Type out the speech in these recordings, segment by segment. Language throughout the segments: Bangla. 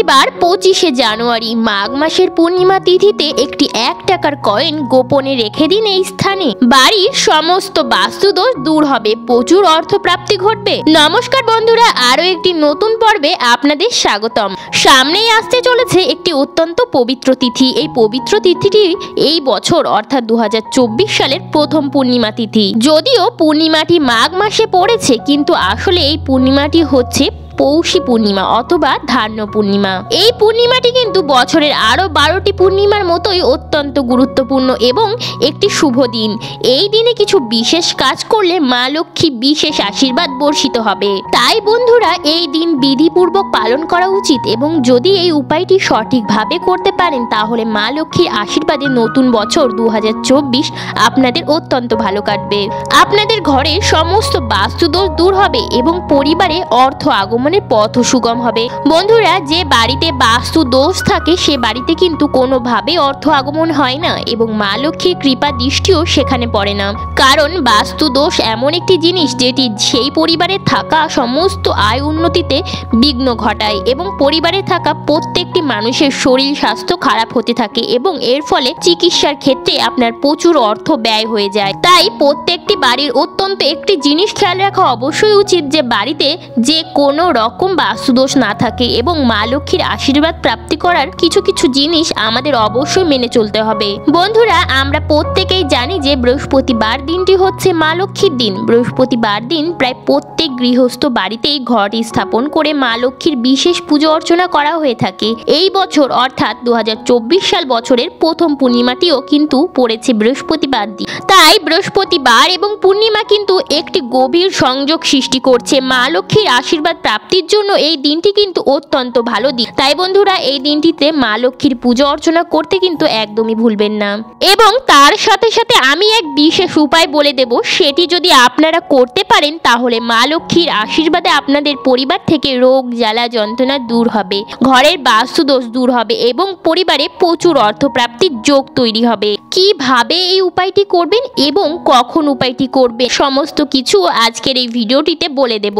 বৃহস্পতিবার 25শে জানুয়ারি মাঘ মাসের পূর্ণিমা তিথিতে একটি 1 টাকার কয়েন গোপনে রেখে দিন এই স্থানে। বাড়ির সমস্ত বাস্তুদোষ দূর হবে, প্রচুর অর্থপ্রাপ্তি ঘটবে। নমস্কার বন্ধুরা, আরো একটি নতুন পর্বে আপনাদের স্বাগতম। সামনেই আসতে চলেছে একটি অত্যন্ত পবিত্র তিথি। এই পবিত্র তিথিটি এই বছর অর্থাৎ 2024 সালের প্রথম পূর্ণিমা তিথি। যদিও পূর্ণিমাটি মাঘ মাসে পড়েছে, কিন্তু আসলে এই পূর্ণিমাটি হচ্ছে পৌষী পূর্ণিমা অথবা ধান্য পূর্ণিমা। এই পূর্ণিমাটি কিন্তু বছরের আরো 12টি পূর্ণিমার মতোই অত্যন্ত গুরুত্বপূর্ণ এবং একটি শুভ দিন। এই দিনে কিছু বিশেষ কাজ করলে মা লক্ষ্মী বিশেষ আশীর্বাদ বর্ষিত হবে। তাই বন্ধুরা, এই দিন বিধিপূর্বক পালন করা উচিত এবং যদি এই উপায়টি সঠিকভাবে করতে পারেন তাহলে মা লক্ষ্মীর আশীর্বাদে নতুন বছর 2024 আপনাদের অত্যন্ত ভালো কাটবে। আপনাদের ঘরে সমস্ত বাস্তুদোষ দূর হবে এবং পরিবারে অর্থ আগমনের পথ সুগম হবে। বন্ধুরা, যে বাড়িতে বাস্তু দোষ থাকে সে বাড়িতে কিন্তু কোনোভাবে অর্থ আগমন হয় না এবং মা লক্ষ্মীর কৃপা দৃষ্টিও সেখানে পড়ে না। কারণ বাস্তু দোষ এমন একটি জিনিস যেটি সেই পরিবারে থাকা সমস্ত আয় উন্নতিতে বিঘ্ন ঘটায় এবং পরিবারে থাকা প্রত্যেকটি মানুষের শরীর স্বাস্থ্য খারাপ হতে থাকে এবং এর ফলে চিকিৎসার ক্ষেত্রে আপনার প্রচুর অর্থ ব্যয় হয়ে যায়। তাই প্রত্যেকটি বাড়ির অত্যন্ত একটি জিনিস খেয়াল রাখা অবশ্যই উচিত যে বাড়িতে যে কোনো রকম বাস্তুদোষ না থাকে এবং মা লক্ষ্মীর আশীর্বাদ প্রাপ্তি করার কিছু কিছু জিনিস আমাদের অবশ্যই মেনে চলতে হবে। বন্ধুরা, আমরা প্রত্যেকেই জানি যে বৃহস্পতিবার দিনটি হচ্ছে মা লক্ষ্মীর দিন। বৃহস্পতিবার দিন প্রায় প্রত্যেক গৃহস্থ বাড়িতেই ঘট স্থাপন করে মা লক্ষ্মীর বিশেষ পুজো অর্চনা করা হয়ে থাকে। এই বছর অর্থাৎ 2024 সাল বছরের প্রথম পূর্ণিমাটিও কিন্তু পড়েছে বৃহস্পতিবার দিন। তাই বৃহস্পতিবার এবং পূর্ণিমা কিন্তু একটি গভীর সংযোগ সৃষ্টি করছে। মা লক্ষ্মীর আশীর্বাদ প্রাপ্তির জন্য এই দিনটি কিন্তু অত্যন্ত ভালো দিন। তাই বন্ধুরা, এই দিনটিতে মা লক্ষ্মীর পুজো অর্চনা করতে কিন্তু একদমই ভুলবেন না। এবং তার সাথে সাথে আমি এক বিশেষ উপায় বলে দেব, সেটি যদি আপনারা করতে পারেন তাহলে মা লক্ষ্মীর আশীর্বাদে আপনাদের পরিবার থেকে রোগ জ্বালা যন্ত্রণা দূর হবে, ঘরের বাস্তুদোষ দূর হবে এবং পরিবারে প্রচুর অর্থপ্রাপ্তির যোগ তৈরি হবে। কিভাবে এই উপায়টি করবেন এবং কখন উপায়টি করবেন সমস্ত কিছু আজকের এই ভিডিওটিতে বলে দেব।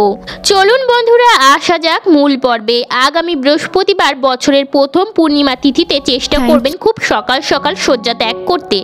চলুন বন্ধুরা, আসা যাক মূল পর্বে। আগামী বৃহস্পতিবার বছরের প্রথম পূর্ণিমা তিথিতে চেষ্টা করবেন খুব সকাল সকাল শয্যা ত্যাগ করতে।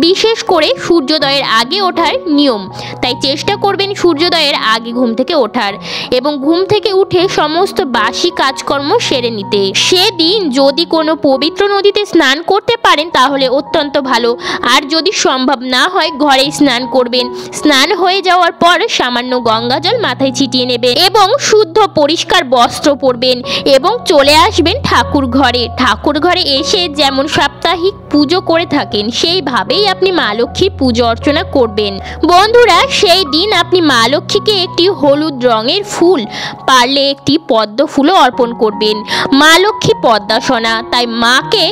বিশেষ করে সূর্যোদয়ের আগে ওঠার নিয়ম, তাই চেষ্টা করবেন সূর্যোদয়ের আগে ঘুম থেকে ওঠার এবং ঘুম থেকে উঠে সমস্ত বাসি কাজকর্ম সেরে নিতে। সেদিন যদি কোনো পবিত্র নদীতে স্নান করতে পারেন তাহলে অত্যন্ত ভালো, আর যদি সম্ভব না হয় ঘরেই স্নান করবেন। স্নান হয়ে যাওয়ার পর সামান্য গঙ্গা জল মাথায় ছিটিয়ে নেবেন এবং শুদ্ধ পরিষ্কার বস্ত্র পরবেন এবং চলে আসবেন ঠাকুর ঘরে। ঠাকুর ঘরে এসে যেমন সাপ্তাহিক পুজো করে থাকেন সেইভাবেই আপনি মা লক্ষ্মীর পুজো অর্চনা করবেন। বন্ধুরা, সেই দিন আপনি মা লক্ষ্মীকে একটি হলুদ রঙের ফুল, পারলে একটি পদ্ম ফুলও অর্পণ করবেন। মা লক্ষ্মী পদ্মাসনা, তাই মাকে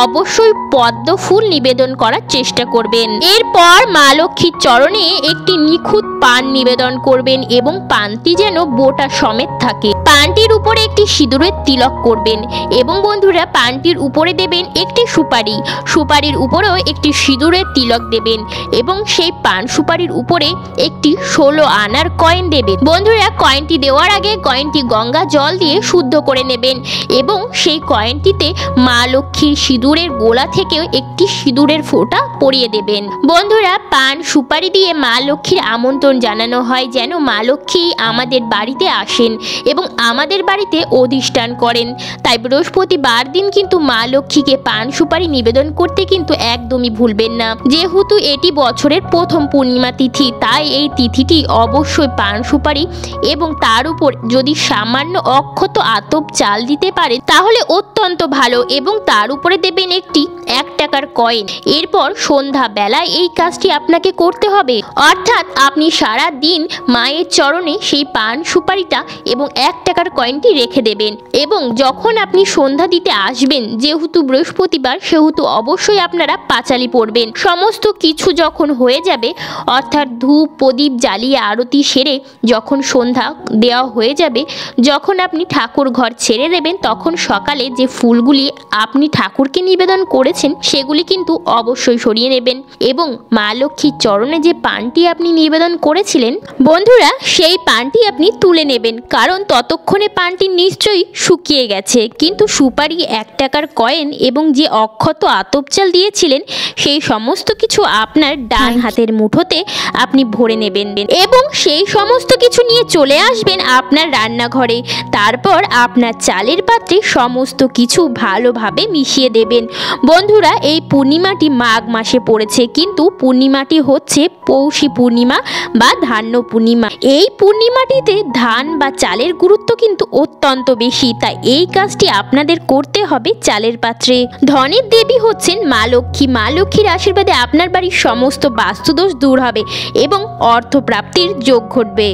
অবশ্যই পদ্ম ফুল নিবেদন করার চেষ্টা করবেন। এরপর মা লক্ষ্মীর চরণে একটি নিখুঁত পান নিবেদন করবেন এবং পানটি যেন বোটা সমেত থাকে। পানটির উপরে একটি সিঁদুরের তিলক করবেন এবং বন্ধুরা পানটির উপরে দেবেন একটি সুপারি, সুপারির উপরেও একটি সিঁদুরের তিলক দেবেন এবং সেই পান সুপারির উপরে একটি 16 আনার কয়েন দেবেন। বন্ধুরা, কয়েনটি দেওয়ার আগে কয়েনটি গঙ্গা জল দিয়ে শুদ্ধ করে নেবেন এবং সেই কয়েনটিতে মা লক্ষ্মীর সিঁদুরের গোলা থেকে একটি সিঁদুরের ফোঁটা পরিয়ে দেবেন। বন্ধুরা, পান সুপারি দিয়ে মা লক্ষ্মীর আমন্ত্রণ জানানো হয় যেন মা লক্ষ্মী আমাদের বাড়িতে আসেন এবং আমাদের বাড়িতে অধিষ্ঠান করেন। তাই বৃহস্পতিবার দিন কিন্তু মা লক্ষ্মীকে পান সুপারি নিবেদন করতে কিন্তু একদমই ভুলবেন না। যেহেতু এটি বছরের প্রথম পূর্ণিমা তিথি, তাই এই তিথিটি অবশ্যই পান সুপারি এবং তার উপর যদি সামান্য অক্ষত আতপ চাল দিতে পারেন তাহলে অত্যন্ত ভালো এবং তার উপরে দেবেন একটি 1 টাকার কয়েন। এরপর সন্ধ্যা বেলায় এই কাজটি আপনাকে করতে হবে, অর্থাৎ আপনি সারা দিন মায়ের চরণে সেই পান সুপারিটা এবং 1 টাকার কয়েনটি রেখে দেবেন এবং যখন আপনি সন্ধ্যা দিতে আসবেন, যেহেতু বৃহস্পতিবার সেহেতু অবশ্যই আপনারা পাঁচালি পড়বেন। সমস্ত কিছু যখন হয়ে যাবে অর্থাৎ ধূপ প্রদীপ জ্বালিয়ে আরতি সেরে যখন সন্ধ্যা দেওয়া হয়ে যাবে, যখন আপনি ঠাকুর ঘর ছেড়ে দেবেন তখন সকালে যে ফুলগুলি আপনি ঠাকুরকে নিবেদন করেছেন সেগুলি কিন্তু অবশ্যই সরিয়ে নেবেন এবং মা লক্ষ্মীর চরণে যে পানটি আপনি নিবেদন করেছিলেন বন্ধুরা সেই পানটি আপনি তুলে নেবেন, কারণ ততক্ষণ ততক্ষণে পানটি নিশ্চয়ই শুকিয়ে গেছে, কিন্তু সুপারি, 1 টাকার কয়েন এবং যে অক্ষত আতপ চাল দিয়েছিলেন সেই সমস্ত কিছু আপনার ডান হাতের মুঠোতে আপনি ভরে নেবেন এবং সেই সমস্ত কিছু নিয়ে চলে আসবেন আপনার রান্নাঘরে। তারপর আপনার চালের পাত্রে সমস্ত কিছু ভালোভাবে মিশিয়ে দেবেন। বন্ধুরা, এই পূর্ণিমাটি মাঘ মাসে পড়েছে, কিন্তু পূর্ণিমাটি হচ্ছে পৌষী পূর্ণিমা বা ধান্য পূর্ণিমা। এই পূর্ণিমাটিতে ধান বা চালের গুরুত্ব কিন্তু অত্যন্ত বেশি, তাই এই কাজটি আপনাদের করতে হবে চালের পাত্রে। ধনের দেবী হচ্ছেন মা লক্ষ্মী। মা লক্ষ্মীর আশীর্বাদে আপনার বাড়ির সমস্ত বাস্তুদোষ দূর হবে এবং অর্থপ্রাপ্তির যোগ ঘটবে।